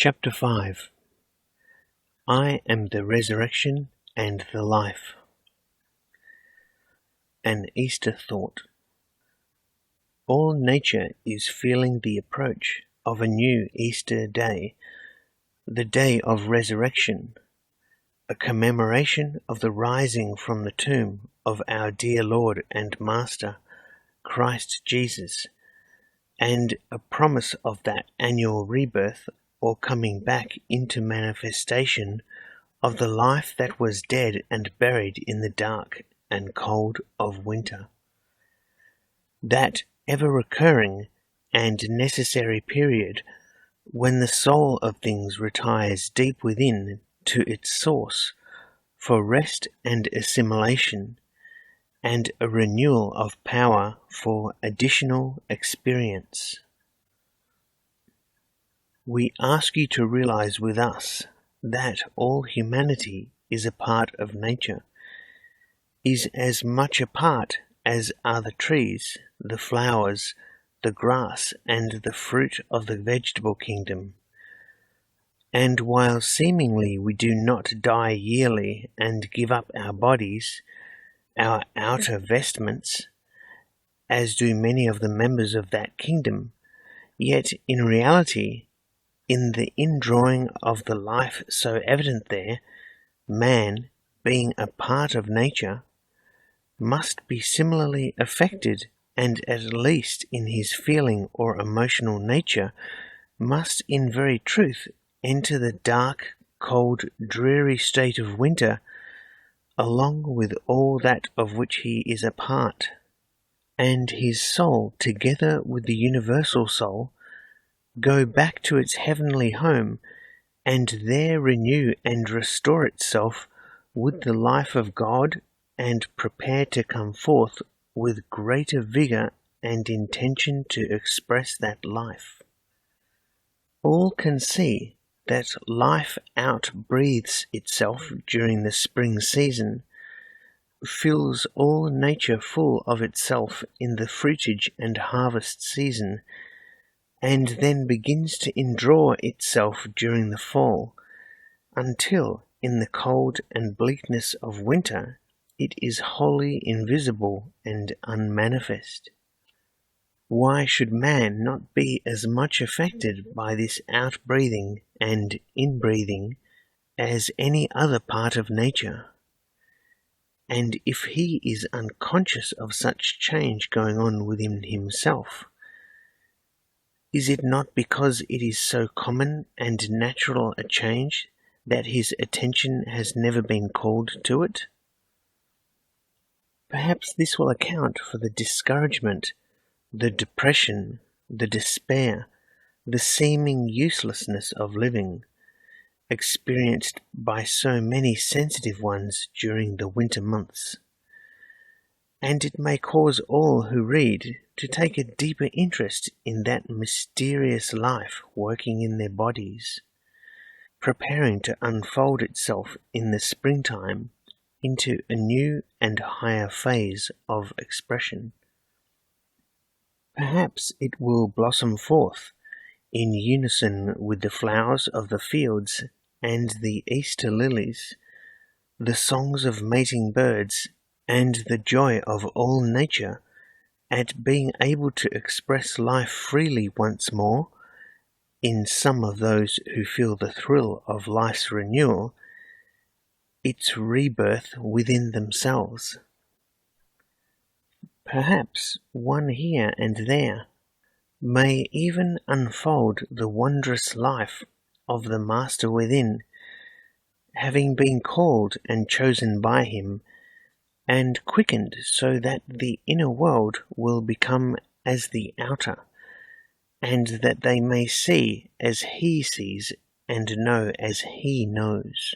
Chapter 5. I am the resurrection and the life. An Easter thought. All nature is feeling the approach of a new Easter day, the day of resurrection, a commemoration of the rising from the tomb of our dear Lord and Master, Christ Jesus, and a promise of that annual rebirth or coming back into manifestation of the life that was dead and buried in the dark and cold of winter. That ever-recurring and necessary period when the soul of things retires deep within to its source for rest and assimilation, and a renewal of power for additional experience. We ask you to realize with us that all humanity is a part of nature, is as much a part as are the trees, the flowers, the grass, and the fruit of the vegetable kingdom. And while seemingly we do not die yearly and give up our bodies, our outer vestments, as do many of the members of that kingdom, yet in reality, in the indrawing of the life so evident there, man, being a part of nature, must be similarly affected, and at least in his feeling or emotional nature, must in very truth enter the dark, cold, dreary state of winter, along with all that of which he is a part, and his soul, together with the universal soul, go back to its heavenly home, and there renew and restore itself with the life of God, and prepare to come forth with greater vigor and intention to express that life. All can see that life out-breathes itself during the spring season, fills all nature full of itself in the fruitage and harvest season, and then begins to indraw itself during the fall, until in the cold and bleakness of winter it is wholly invisible and unmanifest. Why should man not be as much affected by this outbreathing and inbreathing as any other part of nature? And if he is unconscious of such change going on within himself, is it not because it is so common and natural a change that his attention has never been called to it? Perhaps this will account for the discouragement, the depression, the despair, the seeming uselessness of living, experienced by so many sensitive ones during the winter months. And it may cause all who read to take a deeper interest in that mysterious life working in their bodies, preparing to unfold itself in the springtime into a new and higher phase of expression. Perhaps it will blossom forth in unison with the flowers of the fields and the Easter lilies, the songs of mating birds, and the joy of all nature at being able to express life freely once more in some of those who feel the thrill of life's renewal, its rebirth within themselves. Perhaps one here and there may even unfold the wondrous life of the Master within, having been called and chosen by him, and quickened so that the inner world will become as the outer, and that they may see as he sees and know as he knows.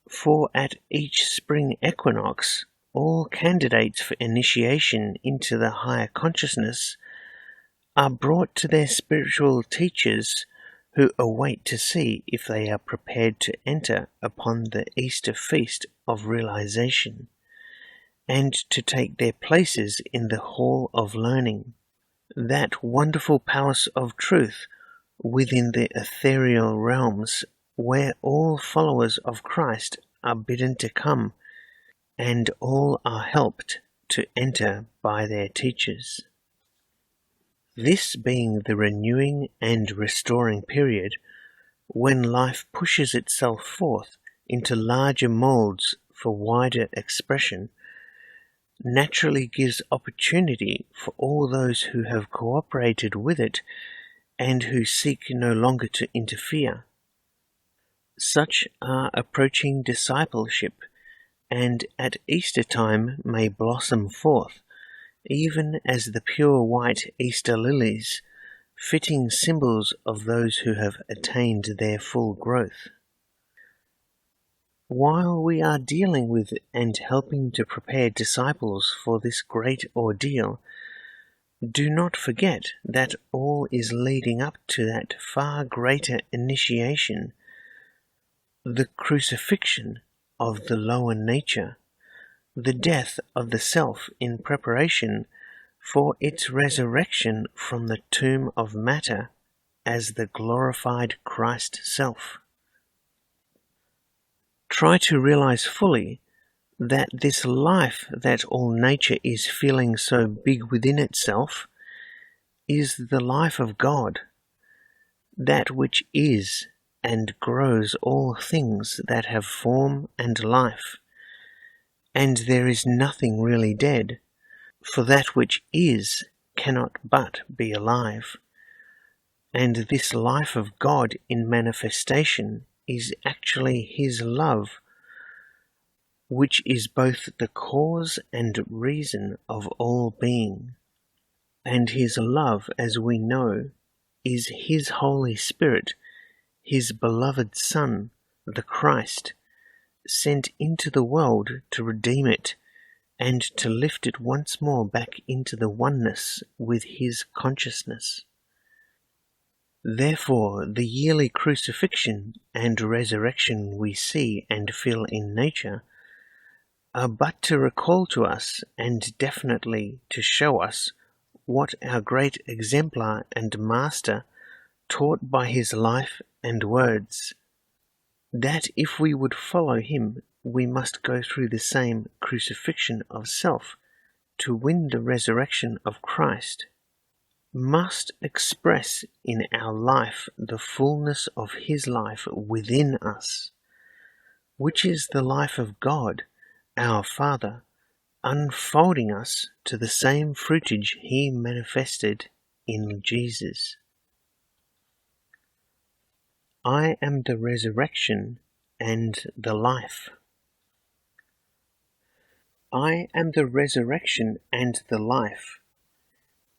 For at each spring equinox, all candidates for initiation into the higher consciousness are brought to their spiritual teachers, who await to see if they are prepared to enter upon the Easter feast of realization, and to take their places in the hall of learning, that wonderful palace of truth within the ethereal realms where all followers of Christ are bidden to come, and all are helped to enter by their teachers. This being the renewing and restoring period when life pushes itself forth into larger molds for wider expression, naturally gives opportunity for all those who have cooperated with it and who seek no longer to interfere. Such are approaching discipleship, and at Easter time may blossom forth, even as the pure white Easter lilies, fitting symbols of those who have attained their full growth. While we are dealing with and helping to prepare disciples for this great ordeal, do not forget that all is leading up to that far greater initiation, the crucifixion of the lower nature, the death of the self in preparation for its resurrection from the tomb of matter as the glorified Christ self. Try to realize fully that this life that all nature is feeling so big within itself is the life of God, that which is and grows all things that have form and life, and there is nothing really dead, for that which is cannot but be alive, and this life of God in manifestation is actually His love, which is both the cause and reason of all being. And His love, as we know, is His Holy Spirit, His beloved Son, the Christ, sent into the world to redeem it and to lift it once more back into the oneness with His consciousness. Therefore, the yearly crucifixion and resurrection we see and feel in nature are but to recall to us and definitely to show us what our great exemplar and master taught by his life and words, that if we would follow him, we must go through the same crucifixion of self to win the resurrection of Christ, must express in our life the fullness of his life within us, which is the life of God, our Father, unfolding us to the same fruitage he manifested in Jesus. I am the resurrection and the life. I am the resurrection and the life.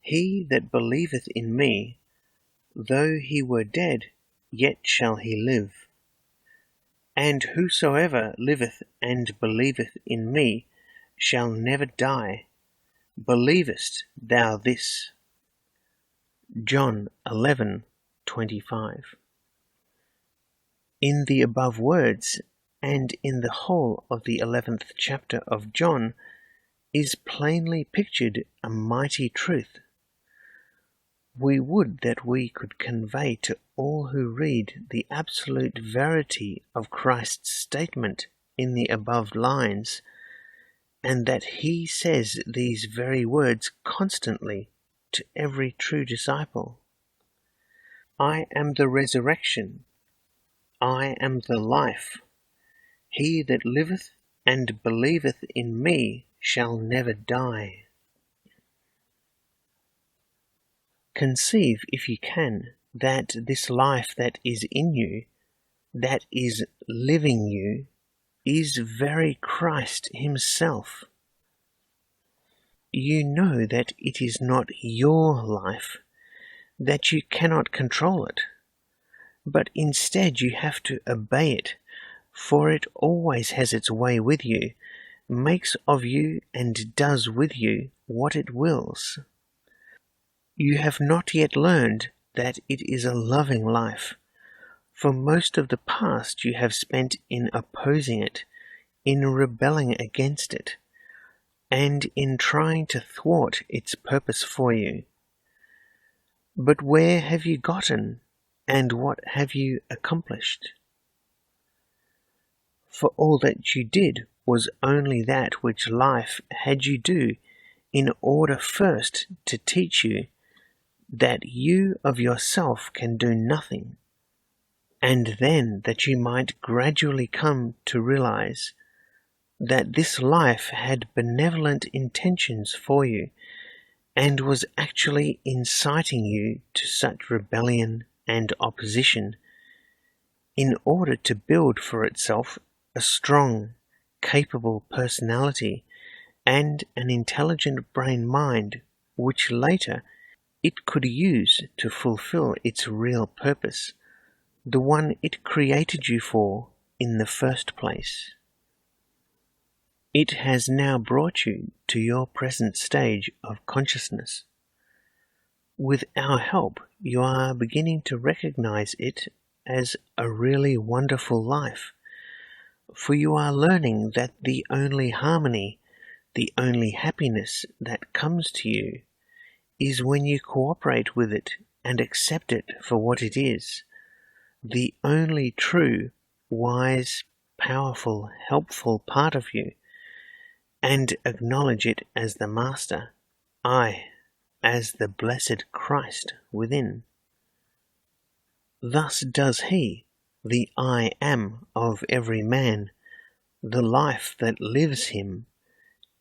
He that believeth in me, though he were dead, yet shall he live. And whosoever liveth and believeth in me shall never die. Believest thou this? John 11:25. In the above words, and in the whole of the 11th chapter of John, is plainly pictured a mighty truth. We would that we could convey to all who read the absolute verity of Christ's statement in the above lines, and that he says these very words constantly to every true disciple. I am the resurrection. I am the life. He that liveth and believeth in me shall never die. Conceive, if you can, that this life that is in you, that is living you, is very Christ himself. You know that it is not your life, that you cannot control it, but instead you have to obey it, for it always has its way with you, makes of you and does with you what it wills. You have not yet learned that it is a loving life, for most of the past you have spent in opposing it, in rebelling against it, and in trying to thwart its purpose for you. But where have you gotten? And what have you accomplished? For all that you did was only that which life had you do in order first to teach you that you of yourself can do nothing, and then that you might gradually come to realize that this life had benevolent intentions for you and was actually inciting you to such rebellion and opposition in order to build for itself a strong, capable personality and an intelligent brain-mind which later it could use to fulfill its real purpose, the one it created you for in the first place. It has now brought you to your present stage of consciousness. With our help, you are beginning to recognize it as a really wonderful life, for you are learning that the only harmony, the only happiness that comes to you is when you cooperate with it and accept it for what it is, the only true, wise, powerful, helpful part of you, and acknowledge it as the Master, as the blessed Christ within. Thus does he, the I am of every man, the life that lives him,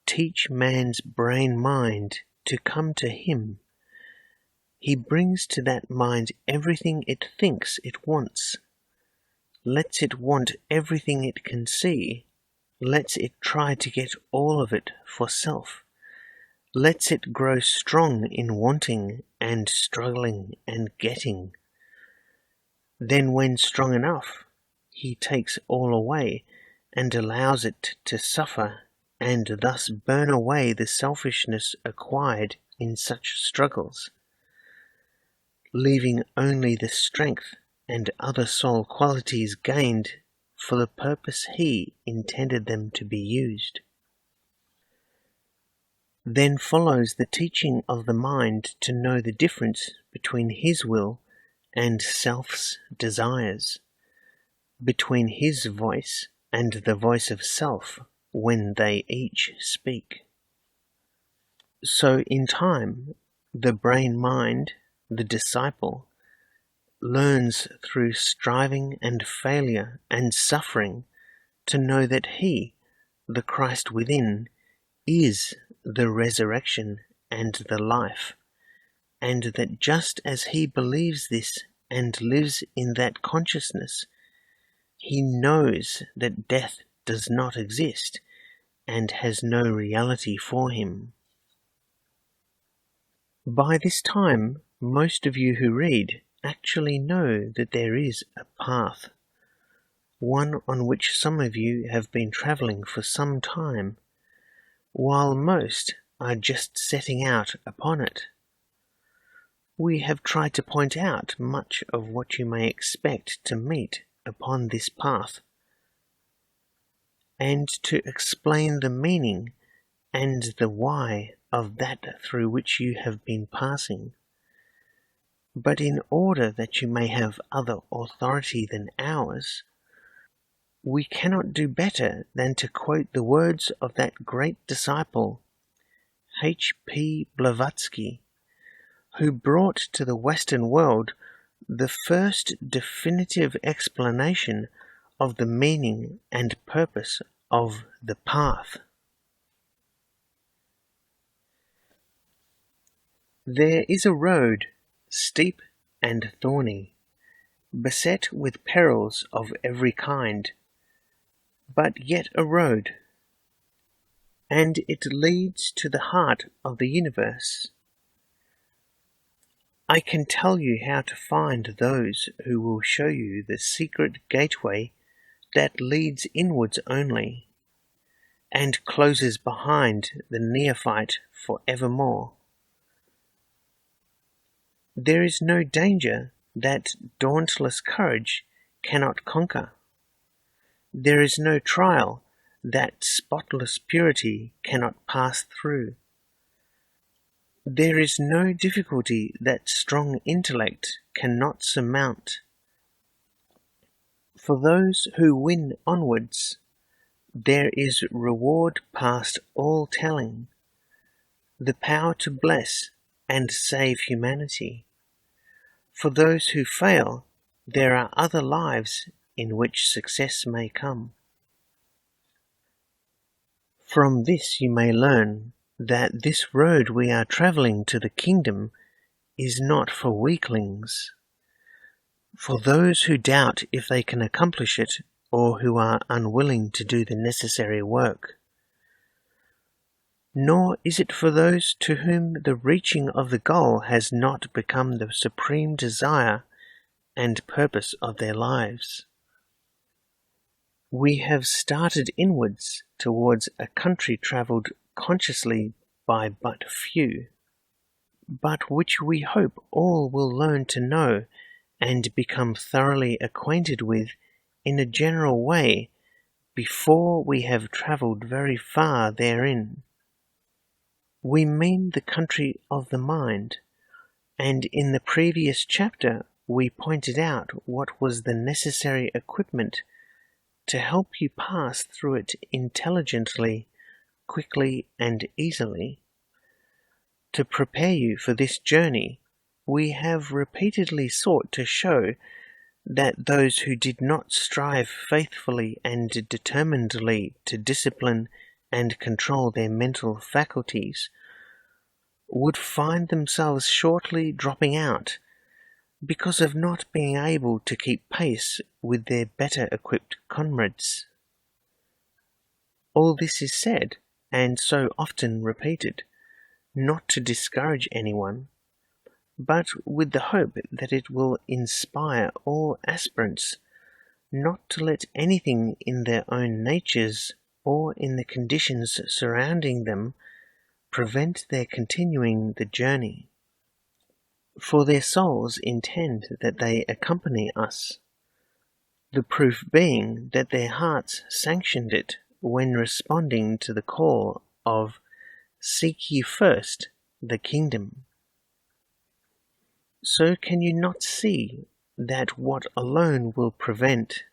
teach man's brain-mind to come to him. He brings to that mind everything it thinks it wants, lets it want everything it can see, lets it try to get all of it for self, lets it grow strong in wanting and struggling and getting. Then when strong enough, he takes all away and allows it to suffer and thus burn away the selfishness acquired in such struggles, leaving only the strength and other soul qualities gained for the purpose he intended them to be used. Then follows the teaching of the mind to know the difference between his will and self's desires, between his voice and the voice of self when they each speak. So in time, the brain-mind, the disciple, learns through striving and failure and suffering to know that he, the Christ within, is the resurrection and the life, and that just as he believes this and lives in that consciousness, he knows that death does not exist and has no reality for him. By this time, most of you who read actually know that there is a path, one on which some of you have been travelling for some time, while most are just setting out upon it. We have tried to point out much of what you may expect to meet upon this path, and to explain the meaning and the why of that through which you have been passing. But in order that you may have other authority than ours, we cannot do better than to quote the words of that great disciple, H.P. Blavatsky, who brought to the Western world the first definitive explanation of the meaning and purpose of the path. There is a road, steep and thorny, beset with perils of every kind, but yet a road, and it leads to the heart of the universe. I can tell you how to find those who will show you the secret gateway that leads inwards only, and closes behind the neophyte for evermore. There is no danger that dauntless courage cannot conquer. There is no trial that spotless purity cannot pass through. There is no difficulty that strong intellect cannot surmount. For those who win onwards, there is reward past all telling, the power to bless and save humanity. For those who fail, there are other lives in which success may come. From this you may learn that this road we are travelling to the kingdom is not for weaklings, for those who doubt if they can accomplish it or who are unwilling to do the necessary work. Nor is it for those to whom the reaching of the goal has not become the supreme desire and purpose of their lives. We have started inwards towards a country travelled consciously by but few, but which we hope all will learn to know and become thoroughly acquainted with in a general way before we have travelled very far therein. We mean the country of the mind, and in the previous chapter we pointed out what was the necessary equipment to help you pass through it intelligently, quickly, and easily. To prepare you for this journey, we have repeatedly sought to show that those who did not strive faithfully and determinedly to discipline and control their mental faculties would find themselves shortly dropping out because of not being able to keep pace with their better equipped comrades. All this is said, and so often repeated, not to discourage anyone, but with the hope that it will inspire all aspirants not to let anything in their own natures or in the conditions surrounding them prevent their continuing the journey. For their souls intend that they accompany us, the proof being that their hearts sanctioned it when responding to the call of "Seek ye first the kingdom." So can you not see that what alone will prevent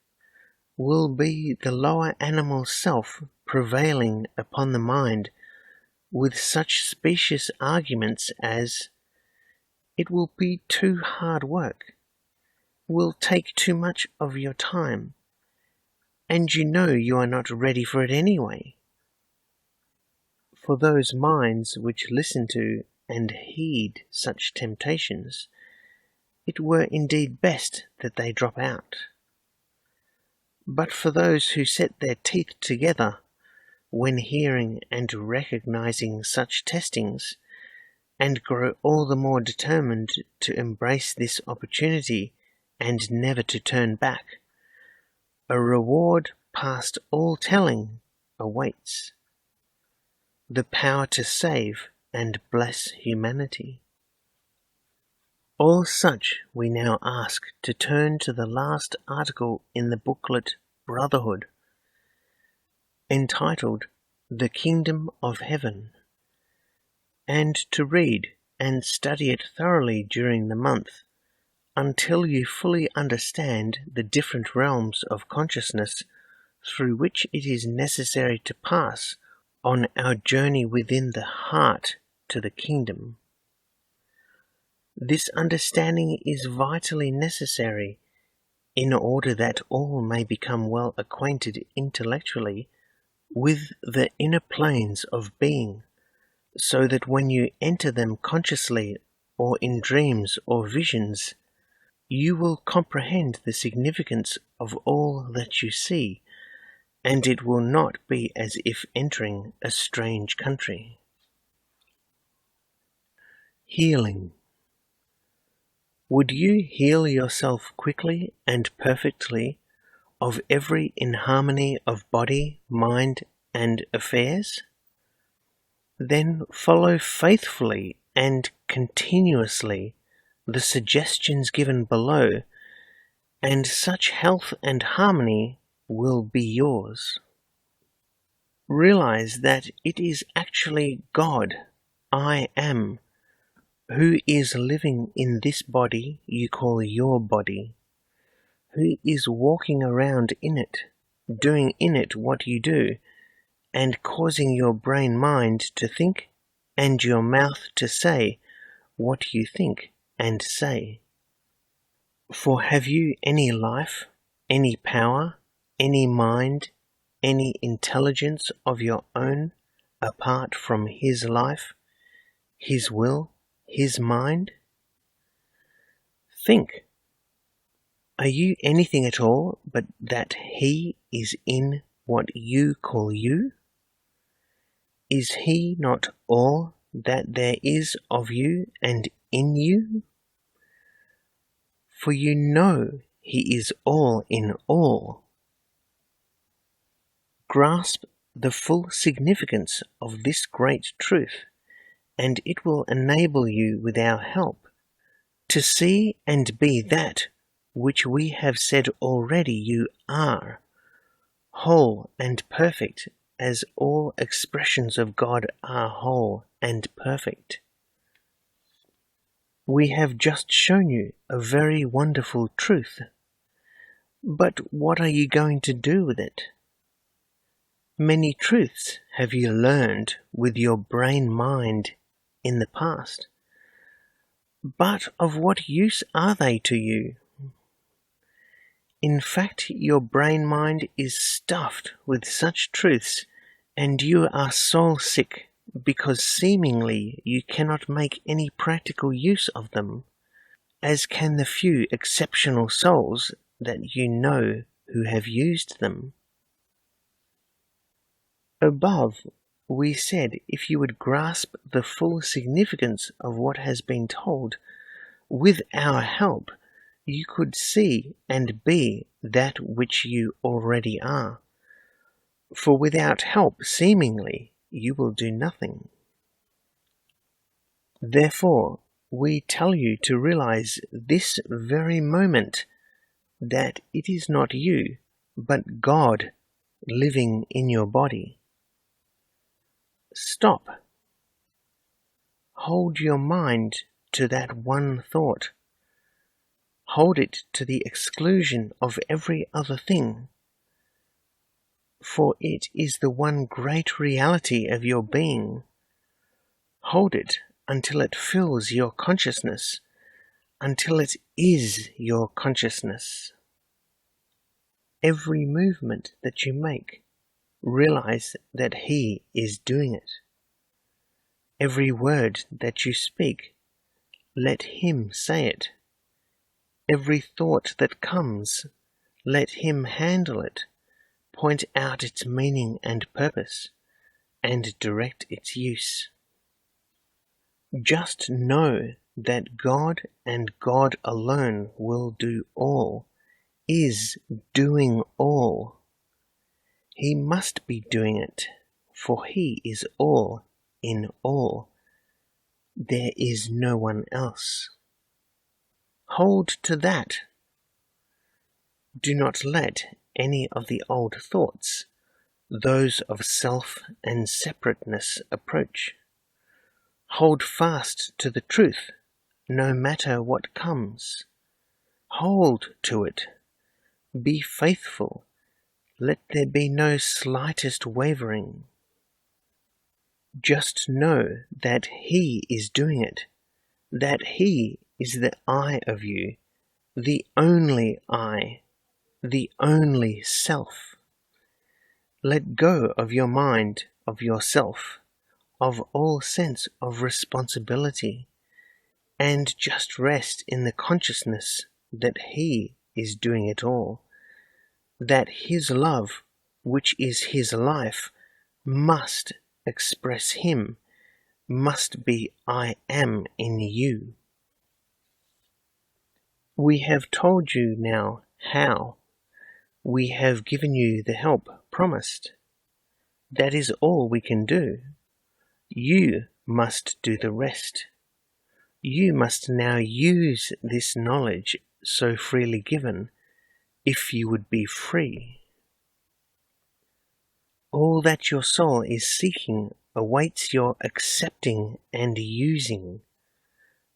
will be the lower animal self prevailing upon the mind with such specious arguments as, "It will be too hard work, will take too much of your time, and you know you are not ready for it anyway"? For those minds which listen to and heed such temptations, it were indeed best that they drop out. But for those who set their teeth together when hearing and recognizing such testings, and grow all the more determined to embrace this opportunity and never to turn back, a reward past all telling awaits, the power to save and bless humanity. All such we now ask to turn to the last article in the booklet Brotherhood, entitled The Kingdom of Heaven, and to read and study it thoroughly during the month until you fully understand the different realms of consciousness through which it is necessary to pass on our journey within the heart to the kingdom. This understanding is vitally necessary in order that all may become well acquainted intellectually with the inner planes of being, so that when you enter them consciously or in dreams or visions, you will comprehend the significance of all that you see, and it will not be as if entering a strange country. Healing. Would you heal yourself quickly and perfectly of every inharmony of body, mind, and affairs? Then follow faithfully and continuously the suggestions given below, and such health and harmony will be yours. Realize that it is actually God, I am, Who is living in this body you call your body? Who is walking around in it, doing in it what you do, and causing your brain mind to think and your mouth to say what you think and say? For have you any life, any power, any mind, any intelligence of your own apart from His life, His will, His mind? Think. Are you anything at all but that He is in what you call you? Is He not all that there is of you and in you? For you know He is all in all. Grasp the full significance of this great truth, and it will enable you with our help to see and be that which we have said already you are, whole and perfect as all expressions of God are whole and perfect. We have just shown you a very wonderful truth, but what are you going to do with it? Many truths have you learned with your brain mind in the past, but of what use are they to you? In fact, your brain mind is stuffed with such truths, and you are soul sick because seemingly you cannot make any practical use of them, as can the few exceptional souls that you know who have used them. Above, we said if you would grasp the full significance of what has been told, with our help, you could see and be that which you already are. For without help, seemingly, you will do nothing. Therefore, we tell you to realize this very moment that it is not you, but God living in your body. Stop. Hold your mind to that one thought. Hold it to the exclusion of every other thing, for it is the one great reality of your being. Hold it until it fills your consciousness, until it is your consciousness. Every movement that you make, realize that He is doing it. Every word that you speak, let Him say it. Every thought that comes, let Him handle it, point out its meaning and purpose, and direct its use. Just know that God and God alone will do all, is doing all. He must be doing it, for He is all in all. There is no one else. Hold to that. Do not let any of the old thoughts, those of self and separateness, approach. Hold fast to the truth, no matter what comes. Hold to it. Be faithful. Let there be no slightest wavering. Just know that He is doing it, that He is the I of you, the only I, the only self. Let go of your mind, of yourself, of all sense of responsibility, and just rest in the consciousness that He is doing it all, that His love, which is His life, must express Him, must be I am in you. We have told you now how. We have given you the help promised. That is all we can do. You must do the rest. You must now use this knowledge so freely given, if you would be free. All that your soul is seeking awaits your accepting and using.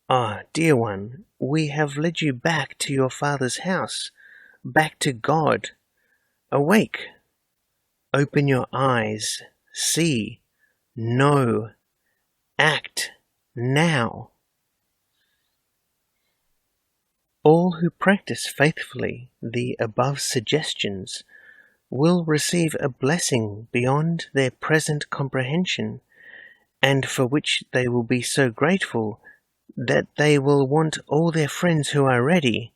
Ah, dear one, we have led you back to your Father's house, back to God. Awake! Open your eyes, see, know, act, now. All who practice faithfully the above suggestions will receive a blessing beyond their present comprehension, and for which they will be so grateful that they will want all their friends who are ready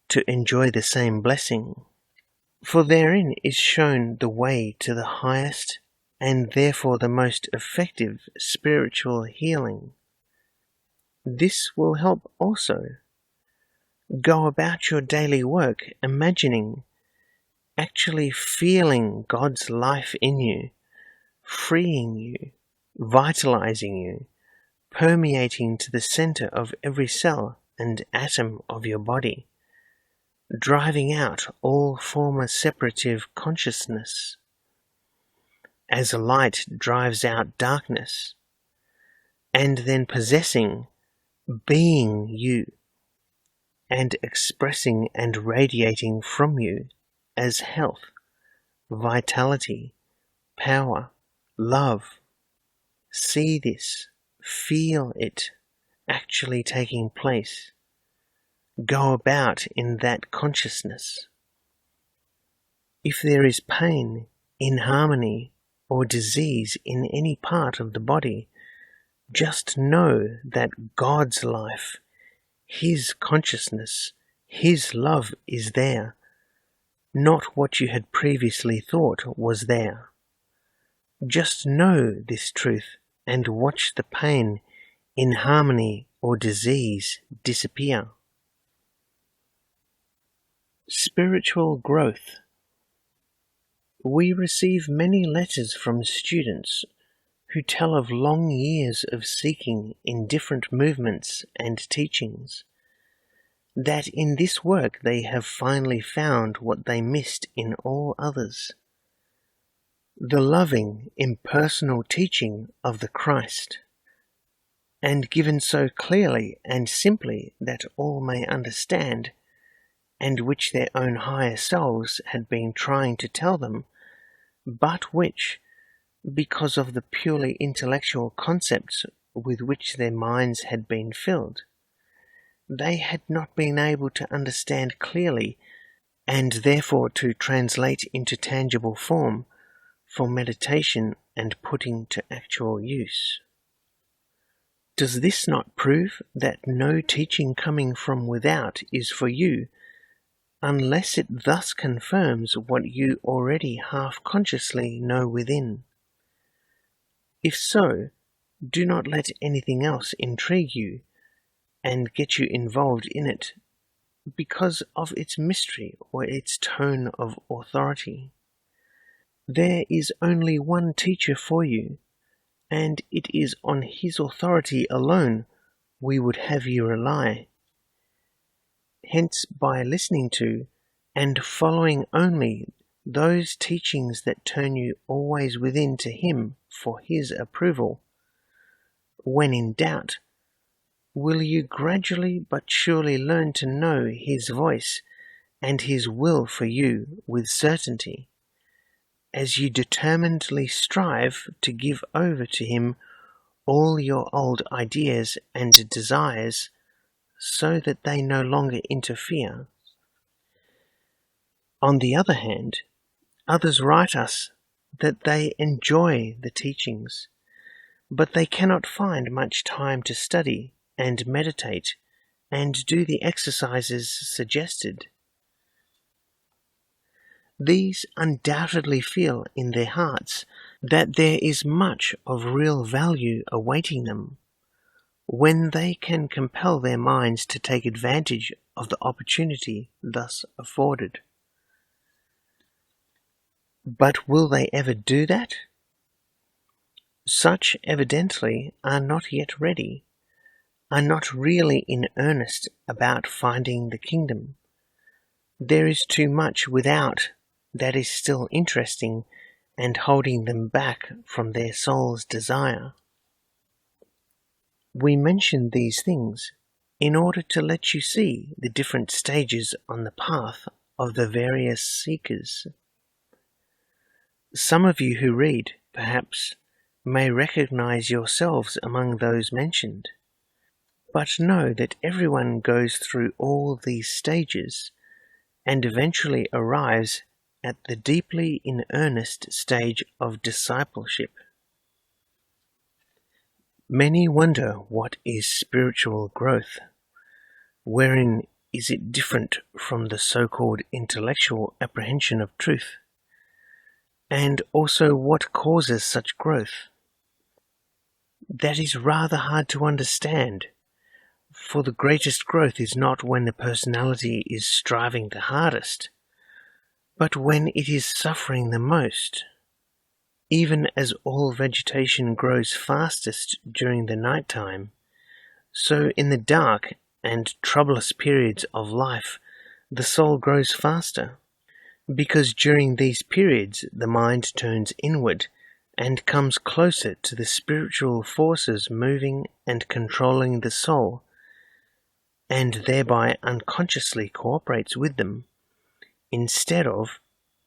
to enjoy the same blessing. For therein is shown the way to the highest and therefore the most effective spiritual healing. This will help also. Go about your daily work imagining, actually feeling God's life in you, freeing you, vitalizing you, permeating to the center of every cell and atom of your body, driving out all former separative consciousness, as a light drives out darkness, and then possessing, being you, and expressing and radiating from you as health, vitality, power, love. See this, feel it actually taking place. Go about in that consciousness. If there is pain, inharmony, or disease in any part of the body, just know that God's life, His consciousness, His love is there, not what you had previously thought was there. Just know this truth and watch the pain, inharmony, or disease disappear. Spiritual growth. We receive many letters from students who tell of long years of seeking in different movements and teachings, that in this work they have finally found what they missed in all others: the loving, impersonal teaching of the Christ, and given so clearly and simply that all may understand, and which their own higher selves had been trying to tell them, but which, because of the purely intellectual concepts with which their minds had been filled, they had not been able to understand clearly, and therefore to translate into tangible form for meditation and putting to actual use. Does this not prove that no teaching coming from without is for you, unless it thus confirms what you already half-consciously know within? If so, do not let anything else intrigue you and get you involved in it because of its mystery or its tone of authority. There is only one teacher for you, and it is on his authority alone we would have you rely. Hence, by listening to and following only those teachings that turn you always within to him for his approval, when in doubt, will you gradually but surely learn to know his voice and his will for you with certainty, as you determinedly strive to give over to him all your old ideas and desires, so that they no longer interfere. On the other hand, others write us that they enjoy the teachings, but they cannot find much time to study and meditate and do the exercises suggested. These undoubtedly feel in their hearts that there is much of real value awaiting them, when they can compel their minds to take advantage of the opportunity thus afforded. But will they ever do that? Such evidently are not yet ready, are not really in earnest about finding the kingdom. There is too much without that is still interesting and holding them back from their soul's desire. We mention these things in order to let you see the different stages on the path of the various seekers. Some of you who read, perhaps, may recognize yourselves among those mentioned, but know that everyone goes through all these stages and eventually arrives at the deeply in earnest stage of discipleship. Many wonder what is spiritual growth. Wherein is it different from the so-called intellectual apprehension of truth? And also what causes such growth? That is rather hard to understand, for the greatest growth is not when the personality is striving the hardest, but when it is suffering the most. Even as all vegetation grows fastest during the night time, so in the dark and troublous periods of life the soul grows faster, because during these periods the mind turns inward and comes closer to the spiritual forces moving and controlling the soul, and thereby unconsciously cooperates with them, instead of,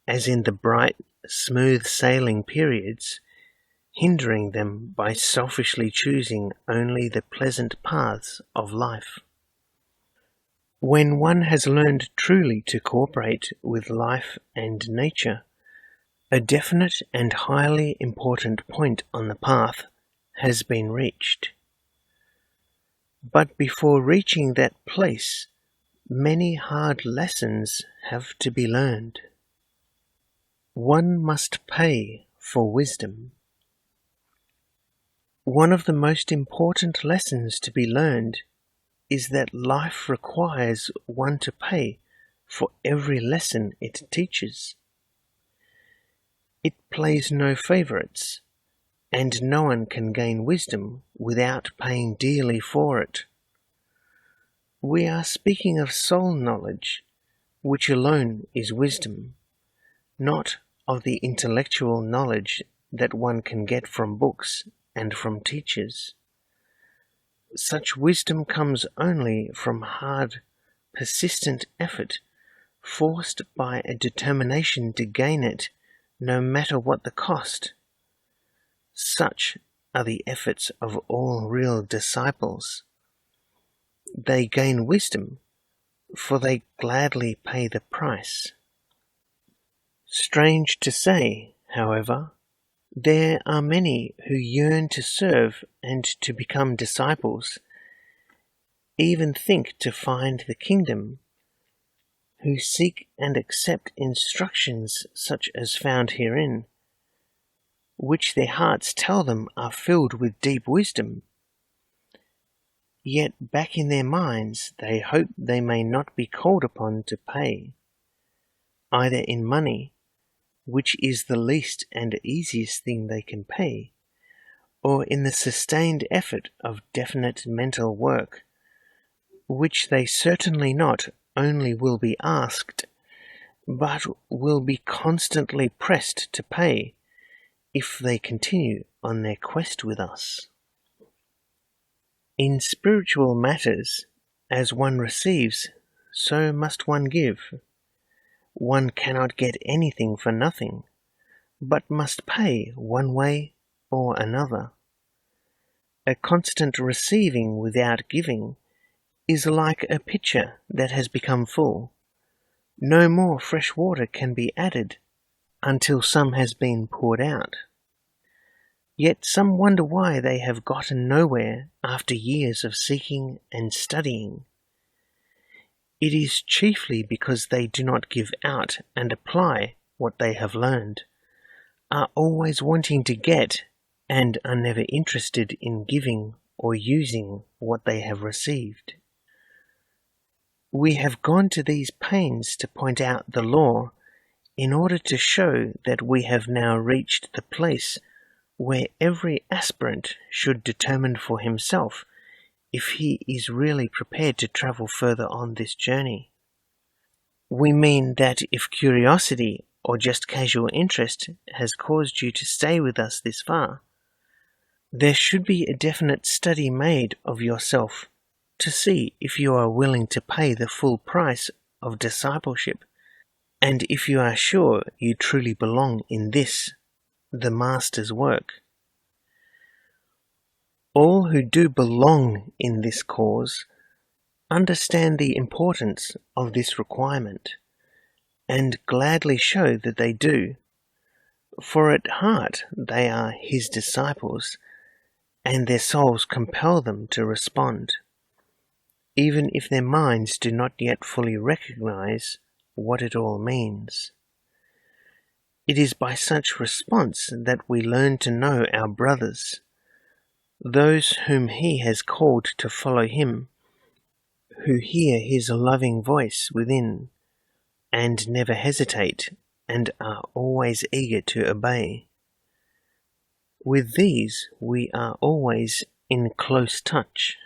as in the bright, smooth sailing periods, hindering them by selfishly choosing only the pleasant paths of life. When one has learned truly to cooperate with life and nature, a definite and highly important point on the path has been reached. But before reaching that place, many hard lessons have to be learned. One must pay for wisdom. One of the most important lessons to be learned is that life requires one to pay for every lesson it teaches. It plays no favorites, and no one can gain wisdom without paying dearly for it. We are speaking of soul knowledge, which alone is wisdom, not of the intellectual knowledge that one can get from books and from teachers. Such wisdom comes only from hard, persistent effort, forced by a determination to gain it, no matter what the cost. Such are the efforts of all real disciples. They gain wisdom, for they gladly pay the price. Strange to say, however, there are many who yearn to serve and to become disciples, even think to find the kingdom, who seek and accept instructions such as found herein, which their hearts tell them are filled with deep wisdom. Yet back in their minds they hope they may not be called upon to pay, either in money, which is the least and easiest thing they can pay, or in the sustained effort of definite mental work, which they certainly not only will be asked, but will be constantly pressed to pay if they continue on their quest with us. In spiritual matters, as one receives, so must one give. One cannot get anything for nothing, but must pay one way or another. A constant receiving without giving is like a pitcher that has become full. No more fresh water can be added until some has been poured out. Yet some wonder why they have gotten nowhere after years of seeking and studying. It is chiefly because they do not give out and apply what they have learned, are always wanting to get, and are never interested in giving or using what they have received. We have gone to these pains to point out the law in order to show that we have now reached the place where every aspirant should determine for himself if he is really prepared to travel further on this journey. We mean that if curiosity or just casual interest has caused you to stay with us this far, there should be a definite study made of yourself to see if you are willing to pay the full price of discipleship, and if you are sure you truly belong in this, the Master's work. All who do belong in this cause understand the importance of this requirement, and gladly show that they do, for at heart they are His disciples, and their souls compel them to respond, even if their minds do not yet fully recognize what it all means. It is by such response that we learn to know our brothers, those whom He has called to follow Him, who hear His loving voice within, and never hesitate, and are always eager to obey. With these we are always in close touch.